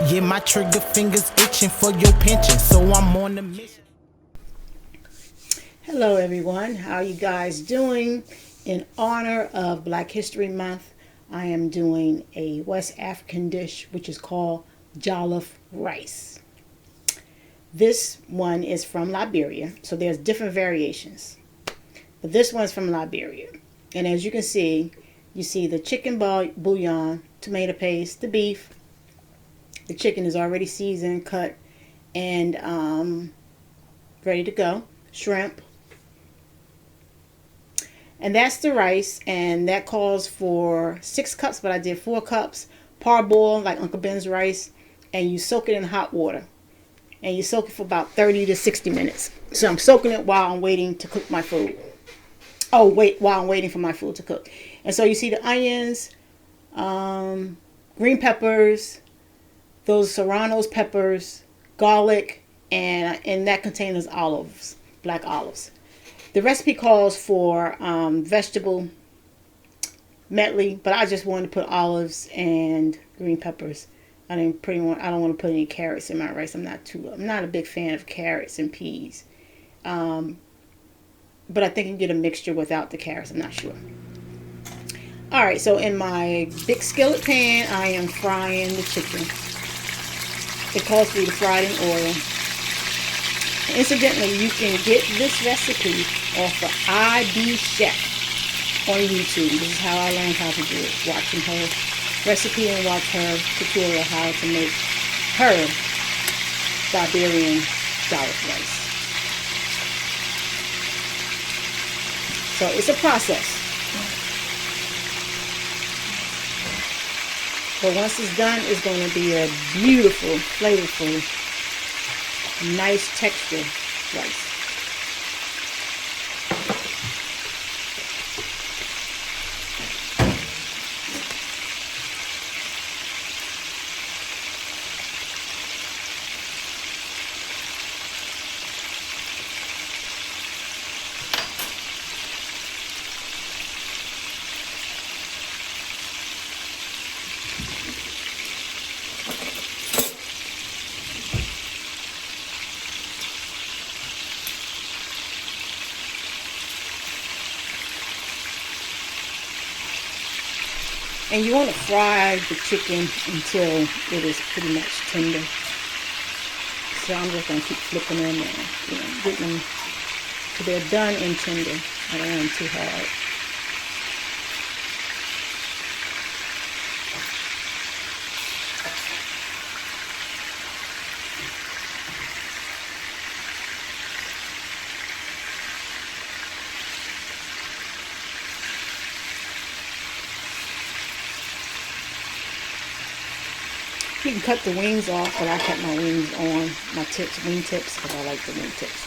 Yeah, my trigger fingers itching for your pension, so I'm on the mission. Hello everyone, how are you guys doing? In honor of Black History Month, I am doing a West African dish which is called jollof rice. This one is from Liberia, so there's different variations. But this one's from Liberia. And as you can see, you see the chicken bouillon, tomato paste, the beef. The chicken is already seasoned, cut, and ready to go. Shrimp. And that's the rice, and that calls for 6 cups, but I did 4 cups. Parboil, like Uncle Ben's rice, and you soak it in hot water. And you soak it for about 30 to 60 minutes. So I'm soaking it while I'm waiting to cook my food. While I'm waiting for my food to cook. And so you see the onions, green peppers, those serranos peppers, garlic, and in that contains olives, black olives. The recipe calls for vegetable medley, but I just wanted to put olives and green peppers. I don't want to put any carrots in my rice. I'm not a big fan of carrots and peas. But I think you can get a mixture without the carrots. I'm not sure. Alright, so in my big skillet pan, I am frying the chicken. It calls for you to fry it in oil. Incidentally, you can get this recipe off of IBeetheChef on YouTube. This is how I learned how to do it. Watching her recipe and watch her tutorial how to make her Liberian Jollof rice. So it's a process. But once it's done, it's going to be a beautiful, flavorful, nice texture rice. And you want to fry the chicken until it is pretty much tender. So I'm just going to keep flipping them and getting them till they're done and tender. I don't want them too hard. You can cut the wings off, but I cut my wings on, my tips, wing tips, because I like the wing tips.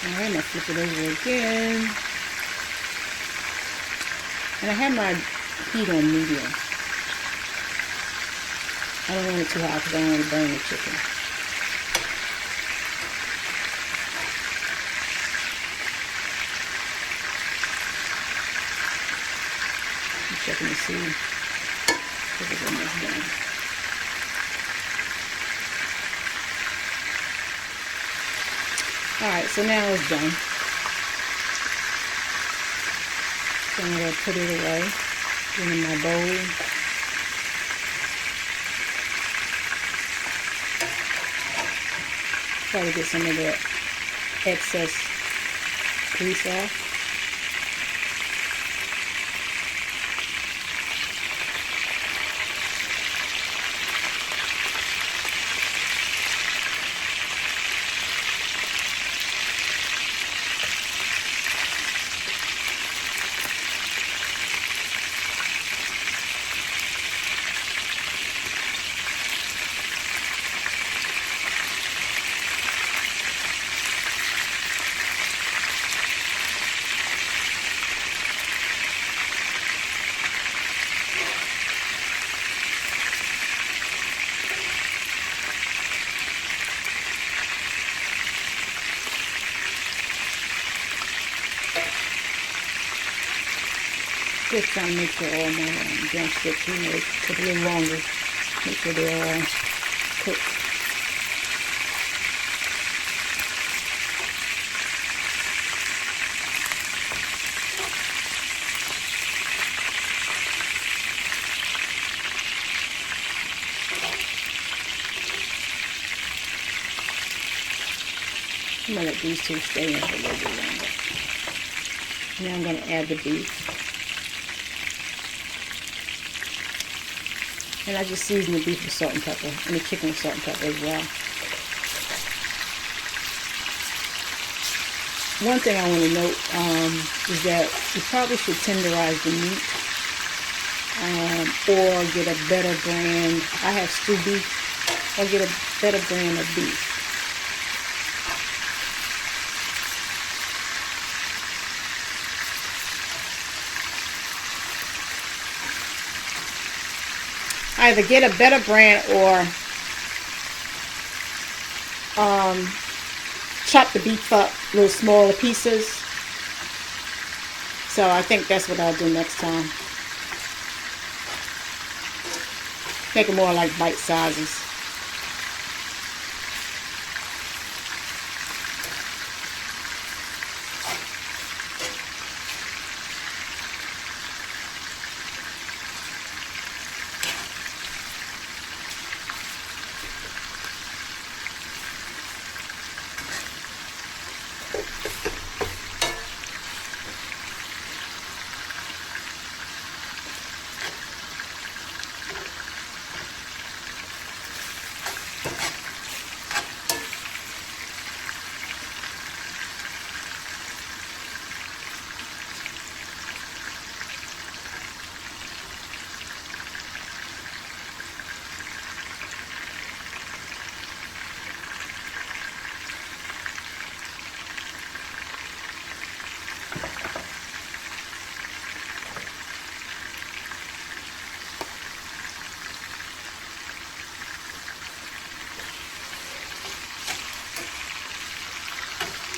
Alright, I'm going to flip it over again. And I have my heat on medium. I don't want it too hot because I don't want to burn the chicken. Checking to see if it's almost done. Alright, so now it's done. So I'm going to put it away in my bowl. Try to get some of that excess grease off. Just trying to make sure all my drumsticks, you know, take a little longer. Make sure they're all cooked. I'm going to let these two stay in for a little bit longer. Now I'm going to add the beef. And I just season the beef with salt and pepper, and the chicken with salt and pepper as well. One thing I want to note is that you probably should tenderize the meat or get a better brand. I have stew beef, or get a better brand of beef. Either get a better brand or chop the beef up little smaller pieces. So I think that's what I'll do next time. Make it more like bite sizes.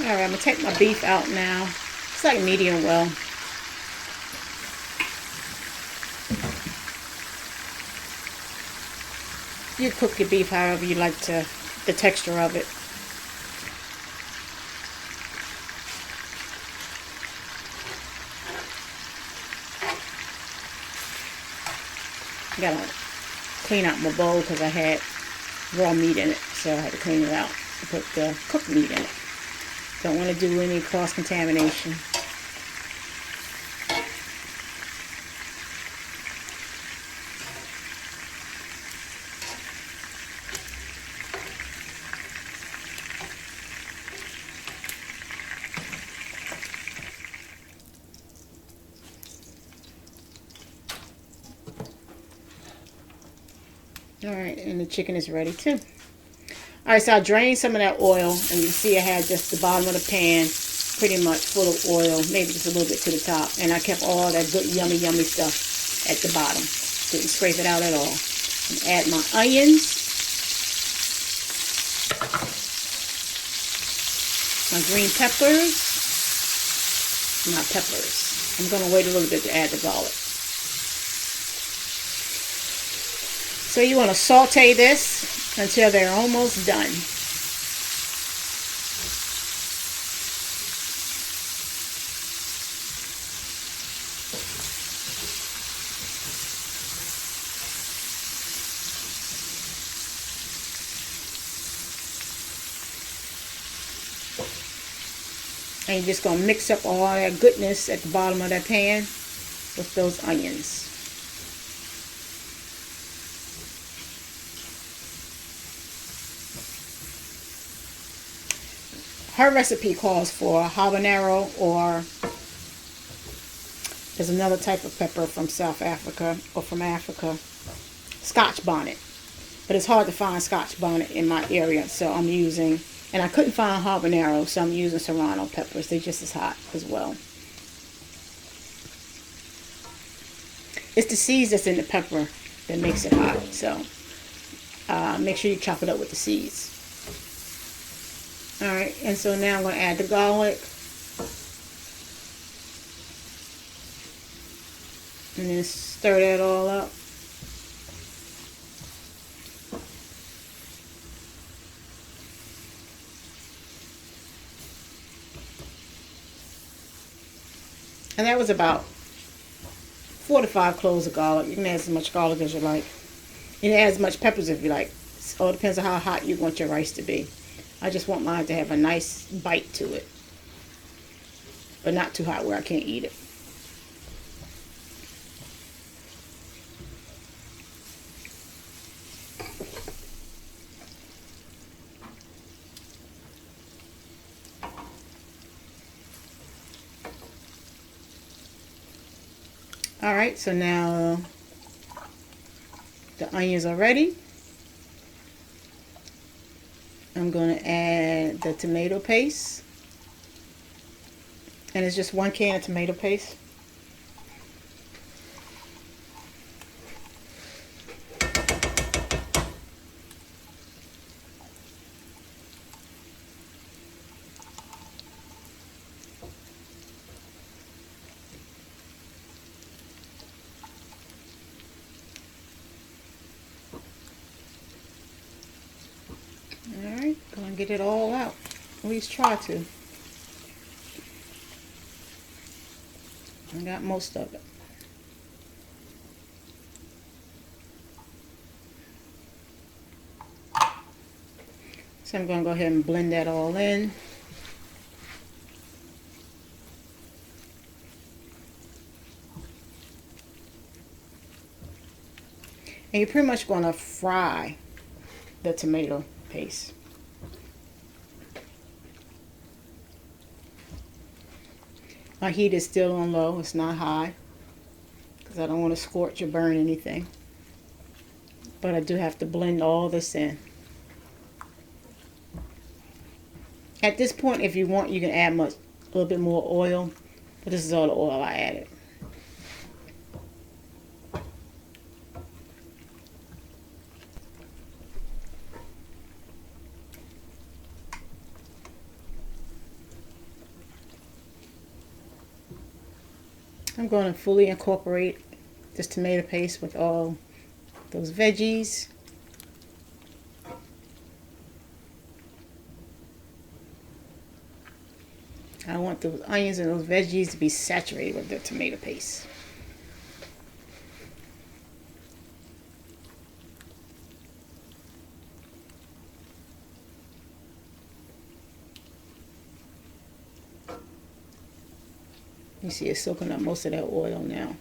Alright, I'm going to take my beef out now. It's like medium well. You cook your beef however you like the texture of it. I gotta clean out my bowl because I had raw meat in it, so I had to clean it out and put the cooked meat in it. Don't want to do any cross-contamination. Alright, and the chicken is ready too. Alright, so I drained some of that oil, and you see I had just the bottom of the pan pretty much full of oil, maybe just a little bit to the top. And I kept all that good yummy stuff at the bottom. Didn't scrape it out at all. And add my onions, my green peppers, my peppers. I'm going to wait a little bit to add the garlic. So you want to saute this until they're almost done. And you're just going to mix up all that goodness at the bottom of that pan with those onions. Her recipe calls for habanero, or there's another type of pepper from South Africa or from Africa, Scotch bonnet. But it's hard to find Scotch bonnet in my area, so I'm using, and I couldn't find habanero, so I'm using serrano peppers. They're just as hot as well. It's the seeds that's in the pepper that makes it hot, so make sure you chop it up with the seeds. Alright, and so now I'm going to add the garlic. And then stir that all up. And that was about 4 to 5 cloves of garlic. You can add as much garlic as you like. You can add as much peppers if you like. It all depends on how hot you want your rice to be. I just want mine to have a nice bite to it, but not too hot where I can't eat it. Alright, so now the onions are ready. I'm going to add the tomato paste. And it's just 1 can of tomato paste. Alright, gonna get it all out. At least try to. I got most of it. So I'm gonna go ahead and blend that all in. And you're pretty much gonna fry the tomato paste. My heat is still on low, it's not high, because I don't want to scorch or burn anything. But I do have to blend all this in. At this point, if you want, you can add a little bit more oil, but this is all the oil I added. I'm going to fully incorporate this tomato paste with all those veggies. I want those onions and those veggies to be saturated with the tomato paste. You see it's soaking up most of that oil now.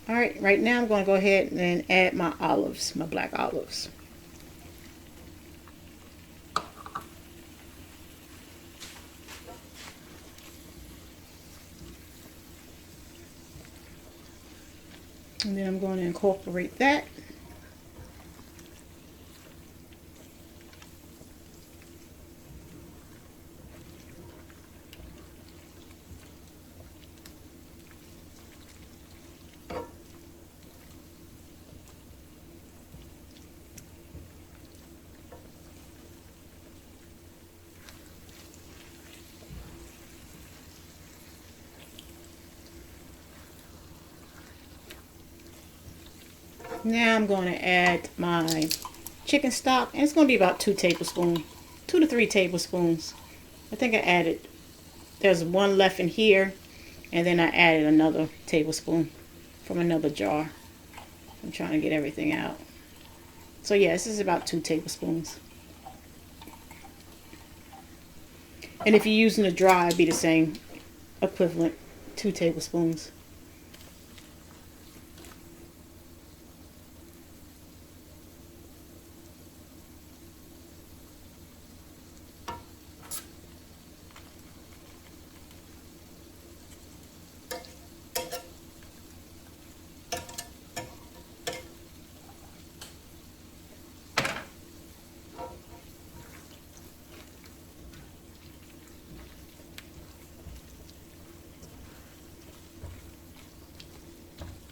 Alright, right now I'm going to go ahead and add my olives, my black olives. And then I'm going to incorporate that. Now I'm going to add my chicken stock, and it's going to be about 2 tablespoons, 2 to 3 tablespoons. I think I added, there's one left in here, and then I added another tablespoon from another jar. I'm trying to get everything out. So yeah, this is about 2 tablespoons. And if you're using a dry, it'd be the same equivalent, 2 tablespoons.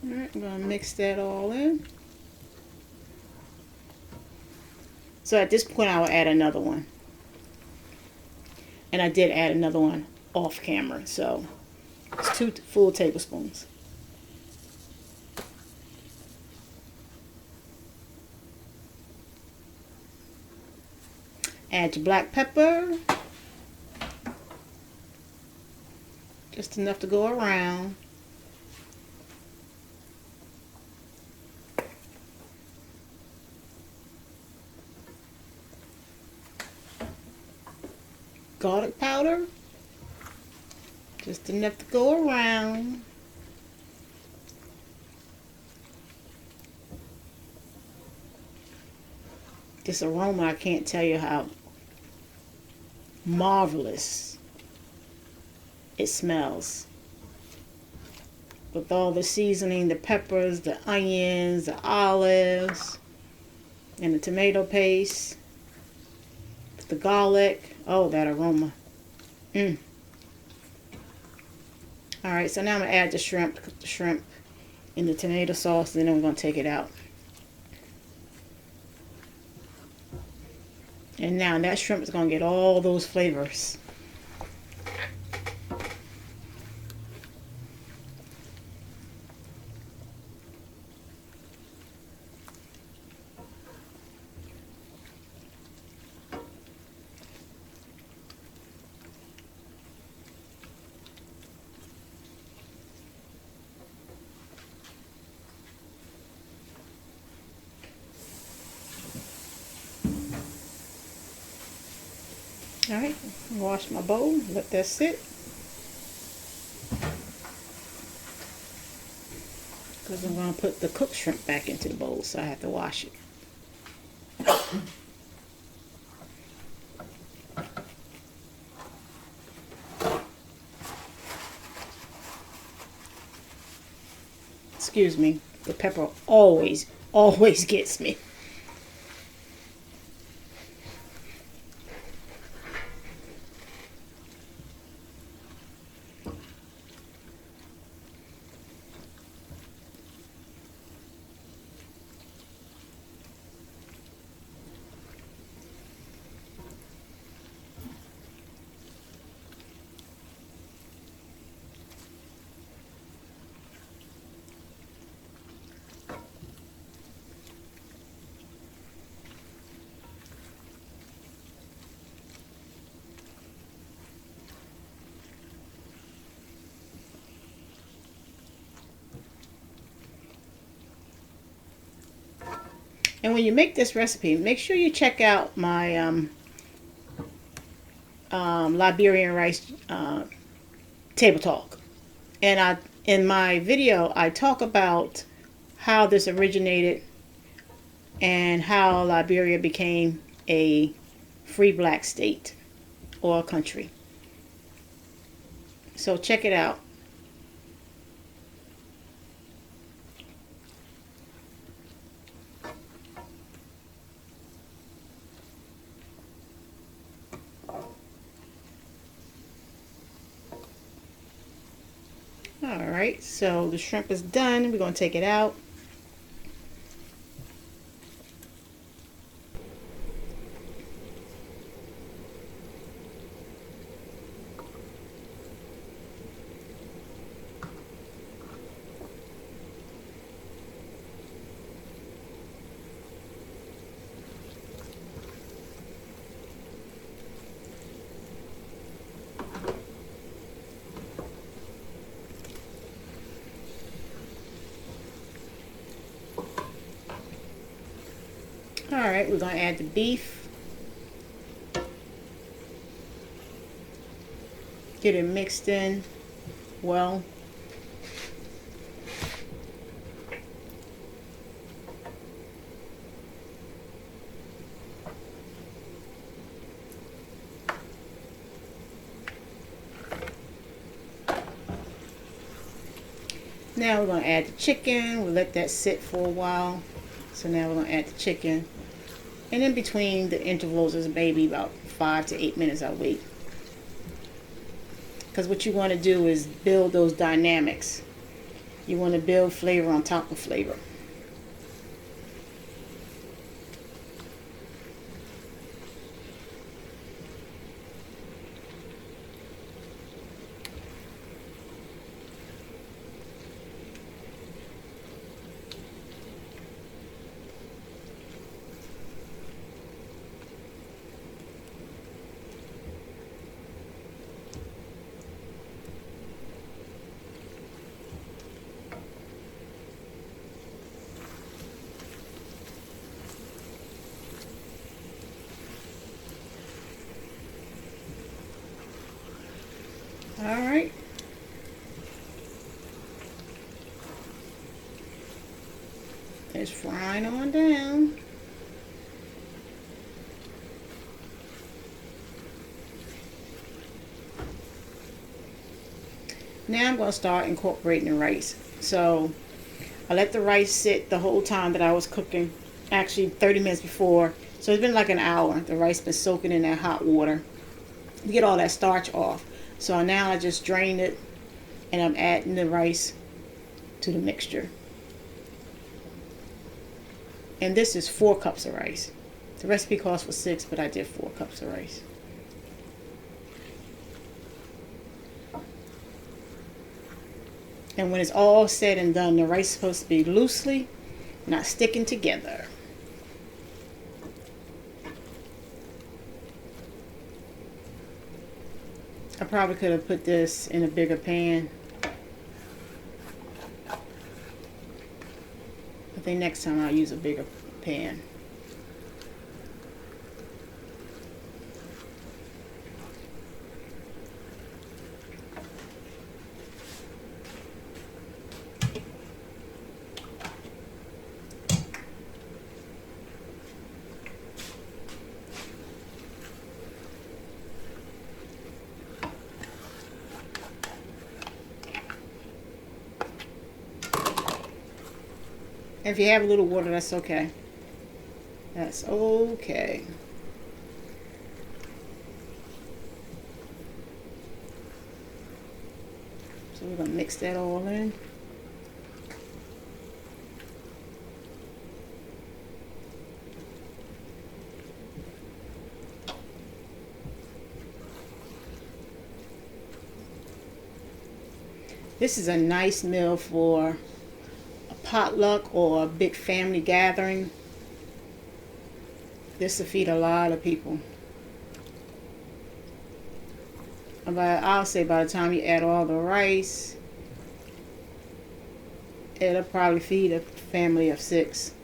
Alright, I'm going to mix that all in. So at this point I will add another one. And I did add another one off camera, so it's 2 full tablespoons. Add your black pepper, just enough to go around. Garlic powder, just enough to go around. This aroma, I can't tell you how marvelous it smells. With all the seasoning, the peppers, the onions, the olives, and the tomato paste, the garlic. Oh, that aroma. Alright, so now I'm going to add the shrimp, cook the shrimp in the tomato sauce, and then we're going to take it out. And now that shrimp is going to get all those flavors. Alright, wash my bowl, let that sit. Because I'm going to put the cooked shrimp back into the bowl, so I have to wash it. Excuse me, the pepper always gets me. And when you make this recipe, make sure you check out my Liberian rice table talk. And in my video, I talk about how this originated and how Liberia became a free black state or country. So check it out. Alright, so the shrimp is done. We're going to take it out. Alright, we're going to add the beef. Get it mixed in well. Now we're going to add the chicken. We'll let that sit for a while. So now we're going to add the chicken. And in between the intervals is maybe about 5 to 8 minutes I'll wait. Because what you want to do is build those dynamics. You want to build flavor on top of flavor. It's frying on down. Now I'm going to start incorporating the rice. So I let the rice sit the whole time that I was cooking, actually 30 minutes before. So it's been like an hour. The rice been soaking in that hot water to get all that starch off. So now I just drained it and I'm adding the rice to the mixture. And this is 4 cups of rice. The recipe calls for 6, but I did 4 cups of rice. And when it's all said and done, the rice is supposed to be loosely, not sticking together. I probably could have put this in a bigger pan. I think next time I'll use a bigger pan. If you have a little water, that's okay. That's okay. So we're going to mix that all in. This is a nice meal for potluck or a big family gathering. This will feed a lot of people. I'll say by the time you add all the rice, it'll probably feed a family of 6.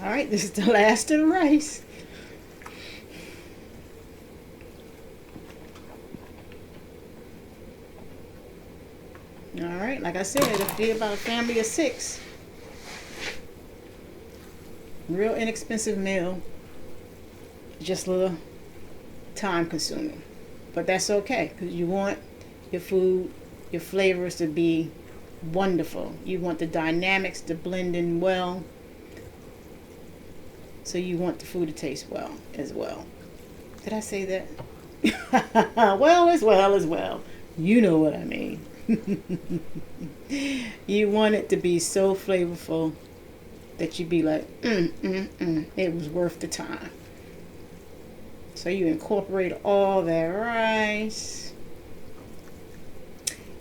Alright, this is the last of the rice. Alright, like I said, it'll feed about a family of 6. Real inexpensive meal. Just a little time consuming. But that's okay, because you want your food, your flavors to be wonderful. You want the dynamics to blend in well. So you want the food to taste well as well. Did I say that? Well, as well as well. You know what I mean. You want it to be so flavorful that you be like, it was worth the time. So you incorporate all that rice.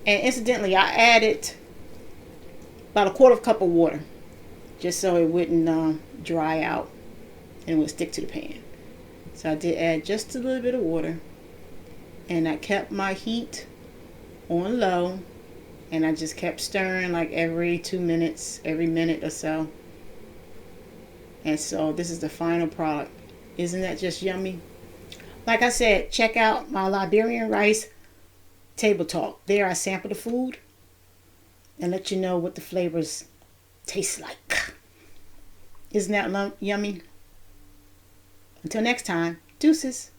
And incidentally, I added about 1/4 cup of water, just so it wouldn't dry out and would stick to the pan. So I did add just a little bit of water, and I kept my heat on low, and I just kept stirring like every 2 minutes, every minute or so. And so this is the final product. Isn't that just yummy? Like I said, check out my Liberian rice table talk. There I sample the food and let you know what the flavors taste like. Isn't that yummy? Until next time, deuces.